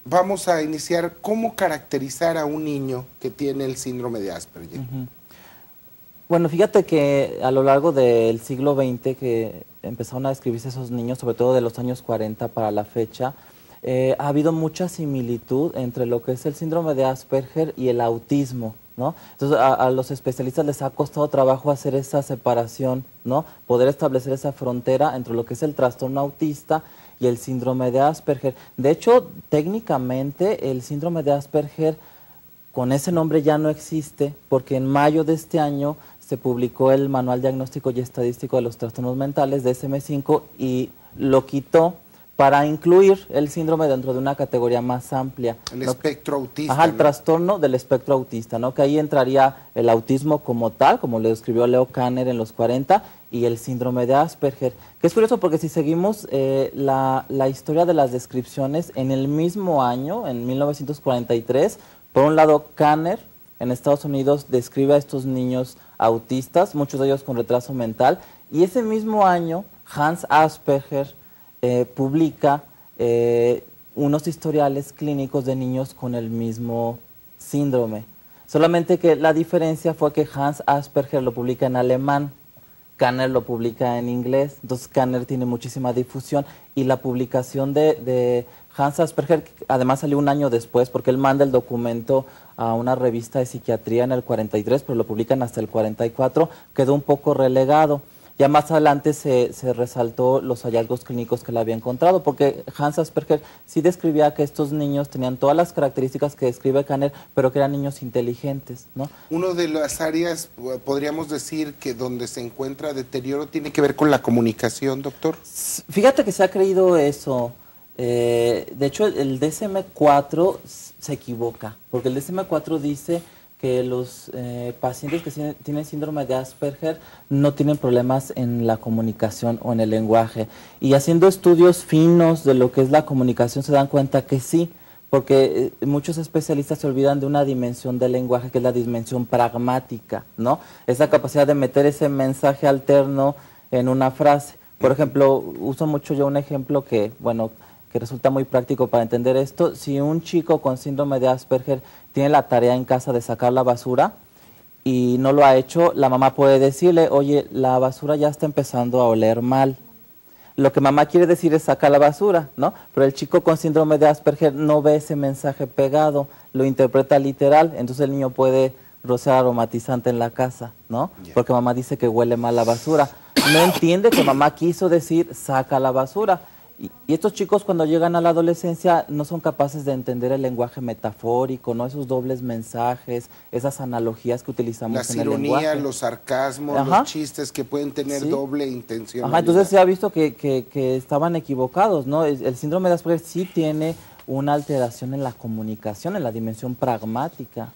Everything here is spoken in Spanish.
vamos a iniciar cómo caracterizar a un niño que tiene el síndrome de Asperger. Bueno, fíjate que a lo largo del siglo XX que empezaron a describirse esos niños, sobre todo de los años 40 para la fecha, ha habido mucha similitud entre lo que es el síndrome de Asperger y el autismo, ¿no? Entonces a los especialistas les ha costado trabajo hacer esa separación, ¿no? Poder establecer esa frontera entre lo que es el trastorno autista y el síndrome de Asperger. De hecho, técnicamente el síndrome de Asperger con ese nombre ya no existe porque en mayo de este año se publicó el Manual Diagnóstico y Estadístico de los Trastornos Mentales de DSM-5 y lo quitó para incluir el síndrome dentro de una categoría más amplia. El espectro autista. Ajá, el trastorno del espectro autista, ¿no? Que ahí entraría el autismo como tal, como lo describió Leo Kanner en los 40, y el síndrome de Asperger. Que es curioso porque si seguimos la historia de las descripciones, en el mismo año, en 1943, por un lado Kanner en Estados Unidos describe a estos niños autistas, muchos de ellos con retraso mental, y ese mismo año Hans Asperger publica unos historiales clínicos de niños con el mismo síndrome. Solamente que la diferencia fue que Hans Asperger lo publica en alemán, Kanner lo publica en inglés, entonces Kanner tiene muchísima difusión y la publicación de Hans Asperger además salió un año después porque él manda el documento a una revista de psiquiatría en el 43, pero lo publican hasta el 44, quedó un poco relegado. Ya más adelante se resaltó los hallazgos clínicos que le había encontrado, porque Hans Asperger sí describía que estos niños tenían todas las características que describe Kanner, pero que eran niños inteligentes, ¿no? Uno de las áreas, podríamos decir, que donde se encuentra deterioro tiene que ver con la comunicación, doctor. Fíjate que se ha creído eso. De hecho, el DSM-4 se equivoca, porque el DSM-4 dice que los pacientes que tienen síndrome de Asperger no tienen problemas en la comunicación o en el lenguaje. Y haciendo estudios finos de lo que es la comunicación se dan cuenta que sí, porque muchos especialistas se olvidan de una dimensión del lenguaje que es la dimensión pragmática, ¿no? Esa capacidad de meter ese mensaje alterno en una frase. Por ejemplo, uso mucho yo un ejemplo que, bueno, que resulta muy práctico para entender esto. Si un chico con síndrome de Asperger tiene la tarea en casa de sacar la basura y no lo ha hecho, la mamá puede decirle, oye, la basura ya está empezando a oler mal. Lo que mamá quiere decir es saca la basura, ¿no? Pero el chico con síndrome de Asperger no ve ese mensaje pegado, lo interpreta literal, entonces el niño puede rociar aromatizante en la casa, ¿no? Porque mamá dice que huele mal la basura. No entiende que mamá quiso decir saca la basura. Y estos chicos cuando llegan a la adolescencia no son capaces de entender el lenguaje metafórico, ¿no? Esos dobles mensajes, esas analogías que utilizamos en el lenguaje. Las ironías, los sarcasmos, los chistes que pueden tener doble intención. Entonces se ha visto que estaban equivocados, ¿no? El síndrome de Asperger sí tiene una alteración en la comunicación, en la dimensión pragmática.